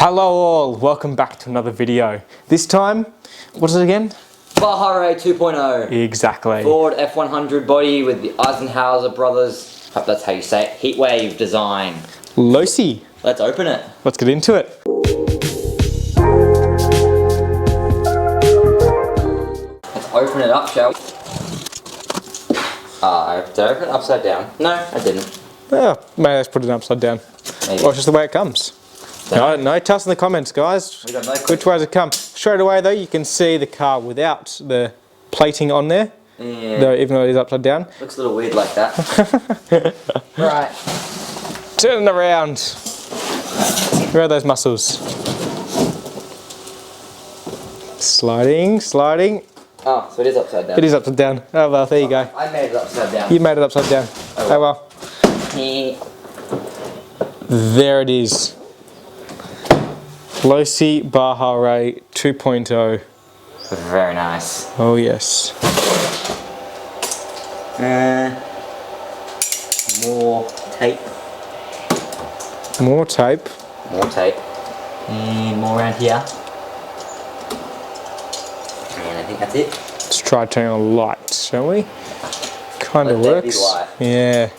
Hello all, welcome back to another video. This time, what is it again? Baja Rey 2.0. Exactly. Ford F100 body with the Eisenhower brothers, hope that's how you say it, heatwave design. Losi. Let's open it. Let's get into it. Let's open it up, shall we? Did I open it upside down? No, I didn't. Oh, maybe let's put it upside down. Maybe. Or it's just the way it comes. No, tell us in the comments, guys. We don't know. Which way does it come? Straight away though, you can see the car without the plating on there. Yeah. Though, even though it is upside down. Looks a little weird like that. Right. Turn it around. Where are those muscles? Sliding, sliding. Oh, so it is upside down. It is upside down. Oh well, there you go. I made it upside down. You made it upside down. Oh well. There it is. Losi Baja Rey 2.0. Very nice. Oh yes. More tape. More tape. More tape. And more around here. And I think that's it. Let's try turning on the light, shall we? Kind of Let that be works. light. Yeah.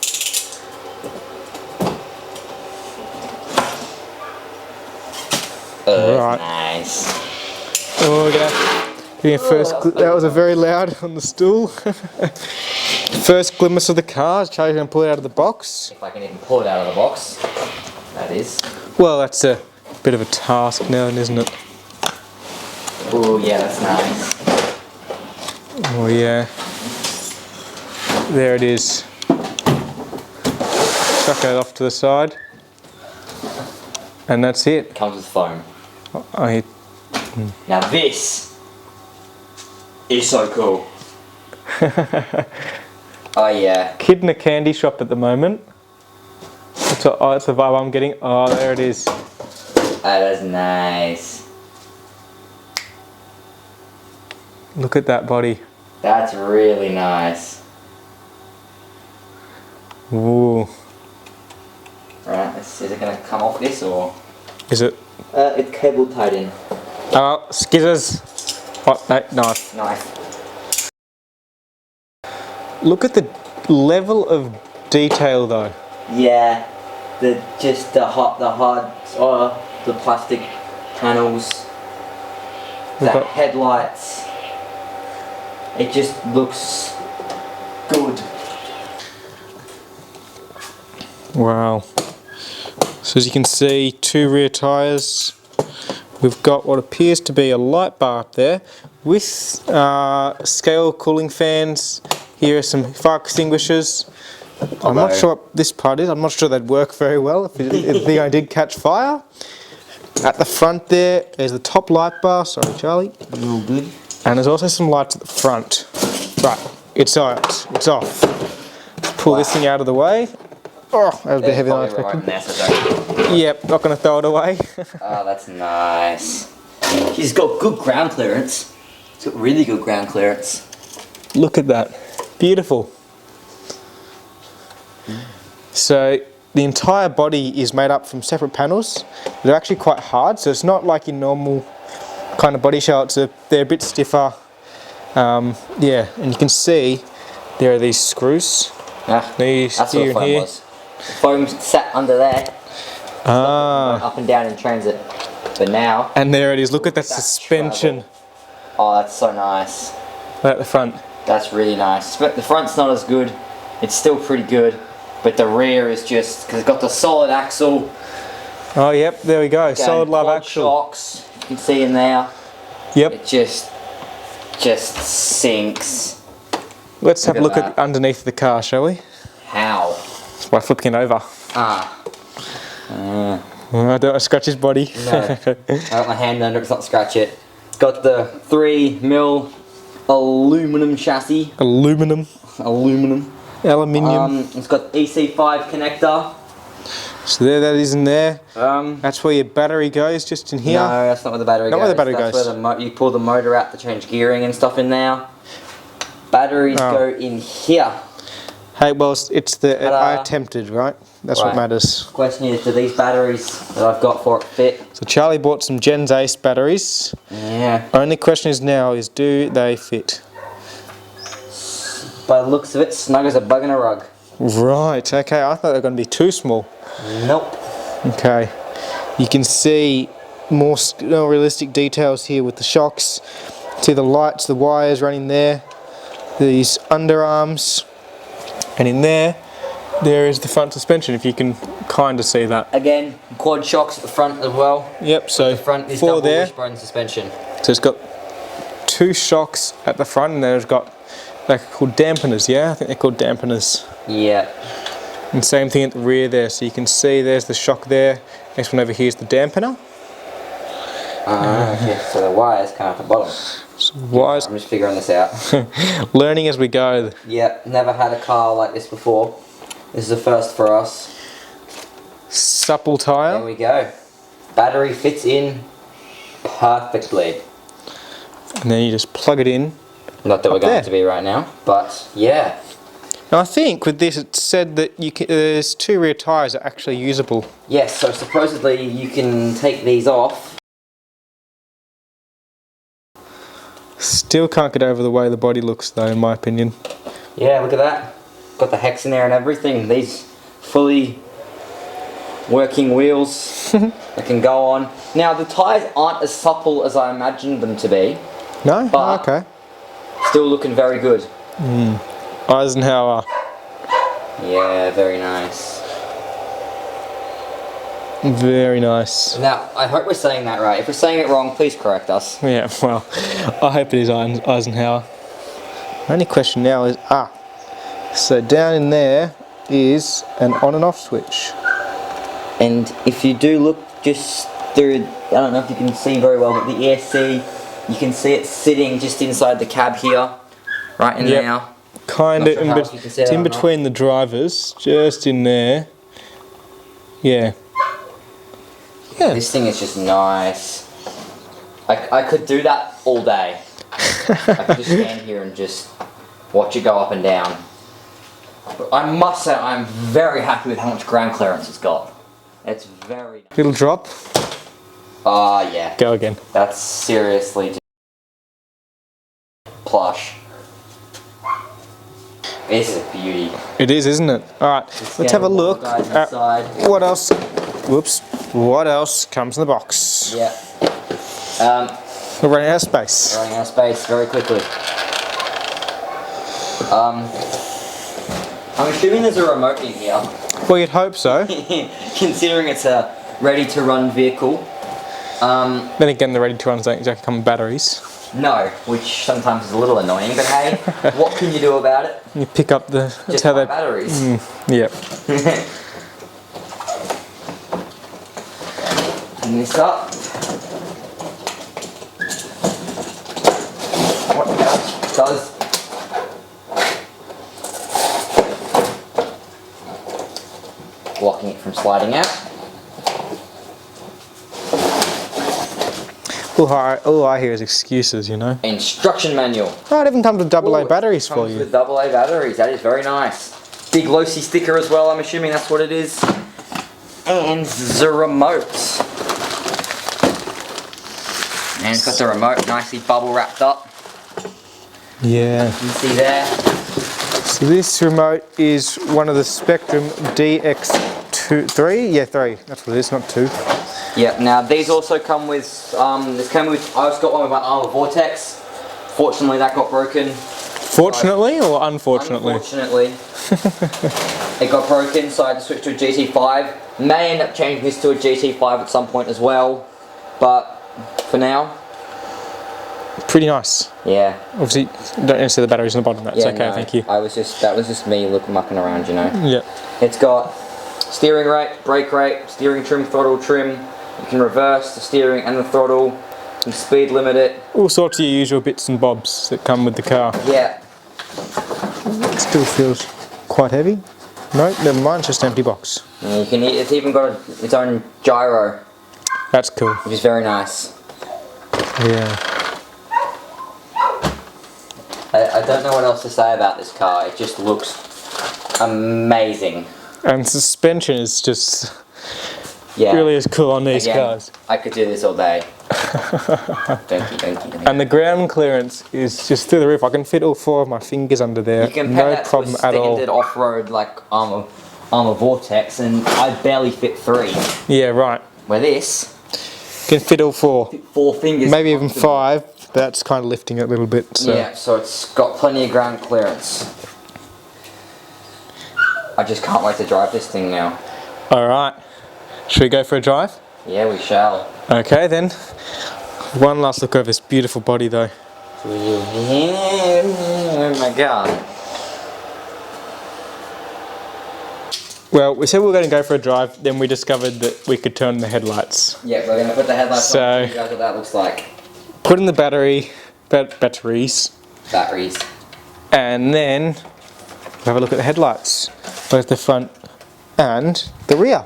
Oh, Right. nice. Oh, we're getting first. That was a very loud on the stool. First glimpse of the car. Charlie's going to pull it out of the box. If I can even pull it out of the box, that is. Well, that's a bit of a task now, isn't it? Oh yeah, that's nice. Oh yeah. There it is. Chuck that off to the side. And that's it. Comes with foam. Oh, Now this is so cool. Oh yeah. Kid in a candy shop at the moment. That's the vibe I'm getting. Oh, there it is. Oh, that's nice. Look at that body. That's really nice. Ooh. Right, is it gonna come off this or? Is it? It's cable tied in. Oh, skizzers. What? No, knife. Knife. Look at the level of detail though. Yeah. The plastic panels. The We've got- headlights. It just looks good. Wow. So as you can see, 2 rear tyres. We've got what appears to be a light bar up there with scale cooling fans. Here are some fire extinguishers. I'm not sure what this part is. I'm not sure they'd work very well if the thing I did catch fire. At the front there is the top light bar. Sorry, Charlie. Real good. And there's also some lights at the front. Right, it's out. It's off. Let's pull this thing out of the way. Oh, that was a bit heavier than I expected. Yep, not going to throw it away. Oh, that's nice. She's got good ground clearance. It's got really good ground clearance. Look at that. Beautiful. So the entire body is made up from separate panels. They're actually quite hard, so it's not like your normal kind of body shell. They're a bit stiffer. Yeah, and you can see there are these screws. Yeah, These that's here what and here. foam was. The foam sat under there, up and down in transit. But now, And there it is. Look at that suspension. travel. Oh, that's so nice. Right at the front. That's really nice. But the front's not as good. It's still pretty good. But the rear is just, because it's got the solid axle. Oh, yep, there we go. Again, Solid love quad axle. shocks, you can see in there. Yep. It just sinks. Let's have a look Look at at that. underneath the car, shall we? How? By flipping it over. Ah. I don't want to scratch his body. No. I got my hand under it, it's not scratch it. Got the 3mm aluminum chassis. Aluminum. Aluminium. Aluminium. It's got EC5 connector. So there that is in there. Um, That's where your battery goes, just in here. No, that's not where the battery Not goes. where the battery that's goes. Where you pull the motor out to change gearing and stuff in there. Batteries go in here. Hey, well, it's the Ta-da. I attempted, right? That's what Right. matters. Question is, do these batteries that I've got for it fit? So Charlie bought some Gens Ace batteries. Yeah. Only question is now is, do they fit? By the looks of it, snug as a bug in a rug. Right, okay, I thought they were going to be too small. Nope. Okay, you can see more realistic details here with the shocks. See the lights, the wires running there, these underarms, and in there is the front suspension, if you can kind of see that. Again, quad shocks at the front as well. Yep, so The front is 4 double there. wishbone suspension. So it's got 2 shocks at the front, and then it's got, they're called dampeners, yeah? I think they're called dampeners. Yeah. And same thing at the rear there, so you can see there's the shock there. Next one over here is the dampener. Okay, so the wires come out the bottom. So wires, I'm just figuring this out. learning as we go. Yeah, never had a car like this before. This is a first for us. Supple There tyre. we go. Battery fits in perfectly. And then you just plug it in. Not that we're Up going there. to be right now, but yeah. Now I think with this it said that there's 2 rear tyres that are actually usable. Yes, so supposedly you can take these off. Still can't get over the way the body looks though, in my opinion. Yeah, look at that. Got the hex in there and everything. These fully working wheels that can go on. Now the tyres aren't as supple as I imagined them to be. No? But- Okay. Still looking very good. Eisenhower. Yeah, very nice. Very nice. Now, I hope we're saying that right. If we're saying it wrong, please correct us. Yeah, well, I hope it is Eisenhower. Only question now is, so down in there is an on and off switch. And if you do look just through, I don't know if you can see very well, but the ESC, you can see it sitting just inside the cab here, right in Yep. there. Kind Not of sure how else you can see it's that in or not. between the drivers, just in there. Yeah. Yeah. This thing is just nice. I could do that all day. I could just stand here and just watch it go up and down. But I must say I'm very happy with how much ground clearance it's got. It's very nice. Little drop. Yeah. Go again. That's seriously just plush. This is a beauty. It is, isn't it? Alright, let's have a look Guys at inside. what else. Whoops. What else comes in the box? Yeah. We're running out of space. Running out of space very quickly. I'm assuming there's a remote in here, Well, you'd hope so. considering it's a ready-to-run vehicle. Then again, the ready to runs don't exactly come with batteries. No, which sometimes is a little annoying, but hey, what can you do about it? You pick up the. That's Just how buy they. batteries. Yep. Open this up. What does blocking it from sliding out. All I hear is excuses, you know. Instruction manual. Oh, it even comes with AA Ooh, batteries for comes you. with AA batteries. That is very nice. Big Losi sticker as well. I'm assuming that's what it is. And the remote. And it's got the remote nicely bubble wrapped up. Yeah. You can see there. So this remote is one of the Spectrum DX3. Yeah, 3. That's what it is, not 2. Yeah. Now these also come with. This came with. I just got one with my Armor Vortex. Fortunately, that got broken. Fortunately or unfortunately? Unfortunately, it got broken, so I had to switch to a GT5. May end up changing this to a GT5 at some point as well, but for now, Pretty nice. yeah. Obviously, don't need to see the batteries on the bottom. That's Yeah, okay. no, Thank you. that was just me mucking around, you know. Yeah. It's got steering rate, brake rate, steering trim, throttle trim. You can reverse the steering and the throttle. You can speed limit it. All sorts of your usual bits and bobs that come with the car. Yeah. It still feels quite heavy. No, never mind. It's just an empty box. And you can. It's even got its own gyro, That's cool. which is very nice. Yeah. I don't know what else to say about this car. It just looks amazing. And suspension is just Yeah. really is cool on these Again, cars. I could do this all day. Thank you. And the ground clearance is just through the roof. I can fit all 4 of my fingers under there. You compare No that problem to a at all. standard off-road like armor Vortex, and I barely fit 3. Yeah, right. Where this Can fit all 4. 4 fingers. Maybe even comfortably. 5. But that's kind of lifting it a little bit. So. Yeah, so it's got plenty of ground clearance. I just can't wait to drive this thing now. Alright. Should we go for a drive? Yeah, we shall. Okay then. One last look over this beautiful body though. Oh my god. Well, we said we were going to go for a drive, then we discovered that we could turn the headlights. Yeah, we're going to put the headlights on and show you guys what that looks like. Put in the batteries, Batteries. and then have a look at the headlights, both the front and the rear.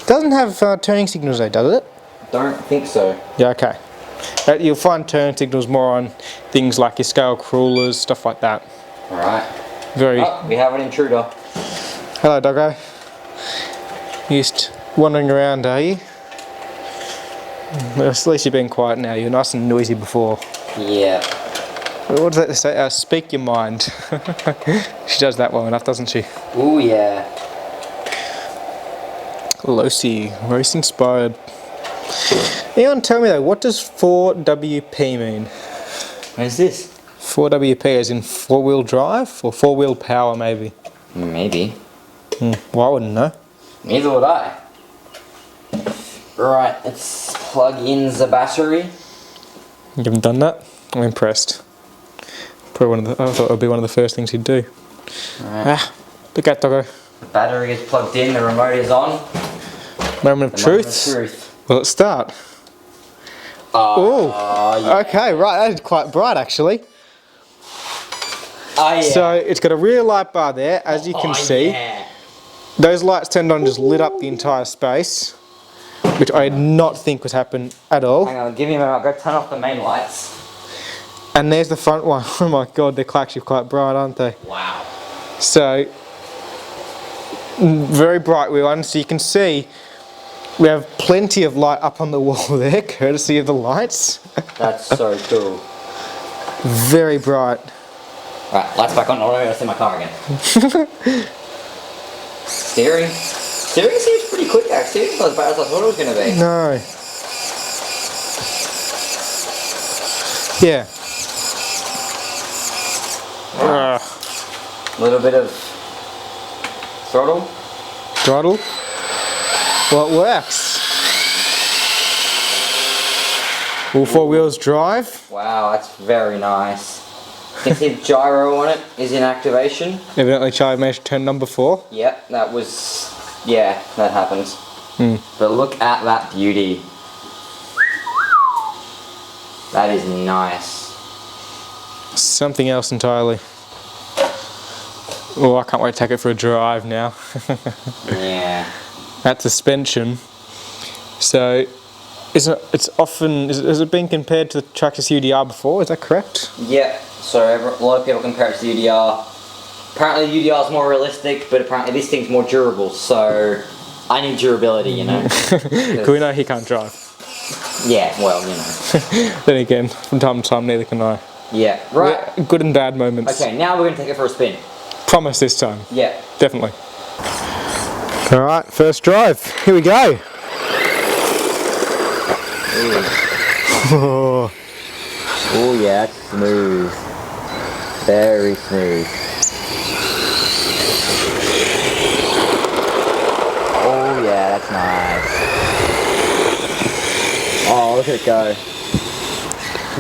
Doesn't have turning signals though, does it? Don't think so. Yeah, okay. You'll find turn signals more on things like your scale crawlers, stuff like that. Alright. Very. Oh, we have an intruder. Hello, doggo. You just wandering around, are you? Well, at least you're being quiet now. You were nice and noisy before. Yeah. What does that say? Speak your mind. She does that well enough, doesn't she? Ooh, yeah. Losi, race inspired. Anyone tell me though, what does 4WP mean? What is this? 4WP as in 4-wheel drive or 4-wheel power maybe? Maybe. Well, I wouldn't know. Neither would I. Right, let's plug in the battery. You haven't done that? I'm impressed. Probably I thought it would be one of the first things you'd do. Right. Ah, look at doggo. The battery is plugged in, the remote is on. Moment of The truth. moment of truth. Well, let's start. Oh, yeah. okay, right. That is quite bright actually. Oh, yeah. So it's got a rear light bar there, as you can see. Yeah. Those lights turned on, just lit up the entire space, which I did not think would happen at all. Hang on, give me a minute, I'll go turn off the main lights. And there's the front one. Oh my god, they're actually quite bright, aren't they? Wow. So, very bright one. So you can see we have plenty of light up on the wall there, courtesy of the lights. That's so cool. Very bright. Right, lights back on, I want to see my car again. Steering seems pretty quick actually, it's not as bad as I thought it was going to be. No. Yeah. A little bit of throttle. Throttle. Well, it works. All 4 wheels drive. Wow, that's very nice. You can see the gyro on it is in activation. Evidently Charlie managed to turn number 4. Yep, that was, yeah, that happens. But look at that beauty. That is nice. Something else entirely. Oh, I can't wait to take it for a drive now. Yeah. That suspension. So, has it been compared to the Traxxas UDR before? Is that correct? Yeah, so a lot of people compare it to the UDR. Apparently the UDR is more realistic, but apparently this thing's more durable, so I need durability, you know. We know he can't drive. Yeah, well, you know. Then again, from time to time, neither can I. Yeah, right. Good and bad moments. Okay, now we're going to take it for a spin. Promise this time. Yeah. Definitely. Alright, first drive. Here we go. Oh, yeah, that's smooth. Very smooth. Oh, yeah, that's nice. Oh, look at it go.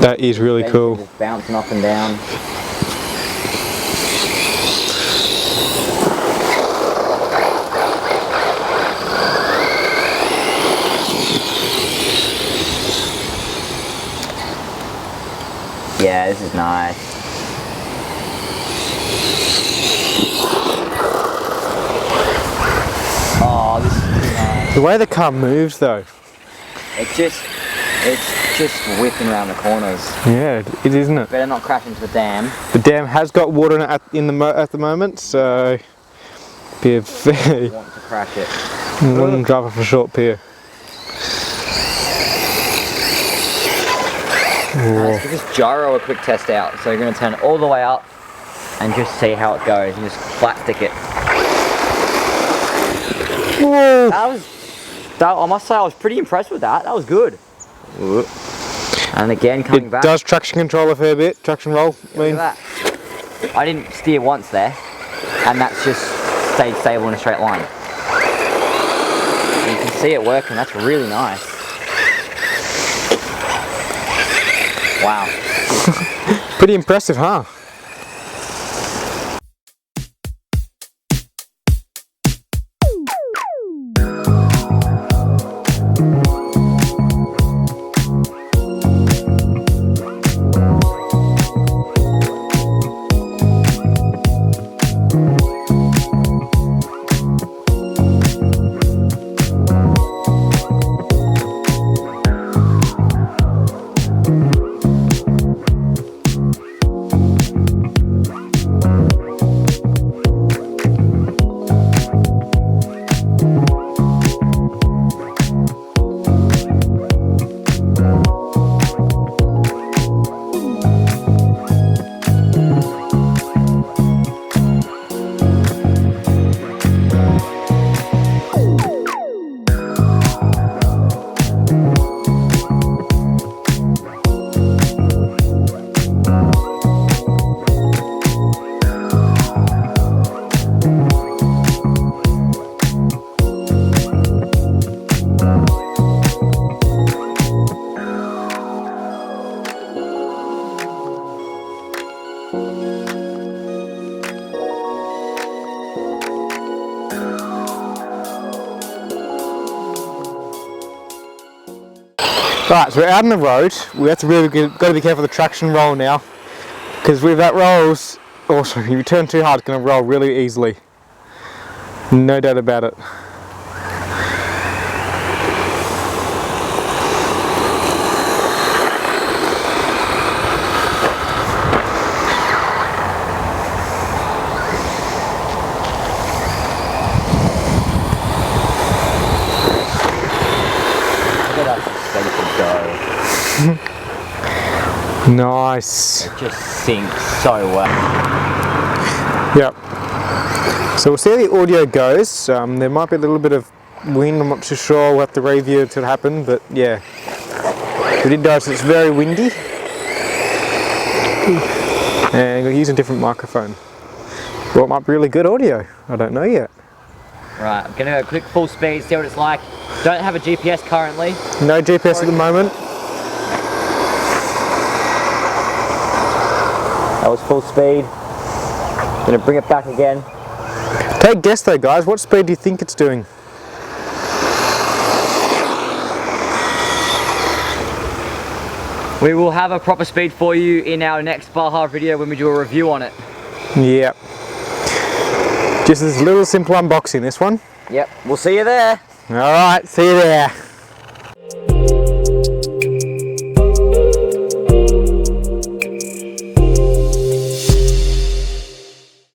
That is really cool. Just bouncing up and down. Yeah, this is nice. Oh, this is nice. The way the car moves though. It's just whipping around the corners. Yeah, it isn't it? Better not crash into the dam. The dam has got water in it at the moment, so be a very want to crash it. long drive off a short pier. Let's give this gyro a quick test out. So you're going to turn it all the way up and just see how it goes and just flat stick it. I must say I was pretty impressed with that. That was good. And again, coming back. It does traction control a fair bit, traction roll. Look at that. I didn't steer once there, and that's just stayed stable in a straight line. And you can see it working. That's really nice. Wow. Pretty impressive, huh? Right, so we're out on the road. We have to really got to be careful of the traction roll now, because with that rolls, also if you turn too hard, it's going to roll really easily. No doubt about it. Nice. It just sinks so well. Yep. So we'll see how the audio goes. There might be a little bit of wind, I'm not too sure. We'll have to review it to happen, but yeah. We did notice it's very windy. And we're using a different microphone. Well, it might be really good audio. I don't know yet. Right, I'm gonna go quick full speed, see what it's like. Don't have a GPS currently. No GPS at the moment. That was full speed. Gonna bring it back again. Take a guess though, guys. What speed do you think it's doing? We will have a proper speed for you in our next Baja video when we do a review on it. Yep. Just this little simple unboxing, this one. Yep, we'll see you there. Alright, see you there.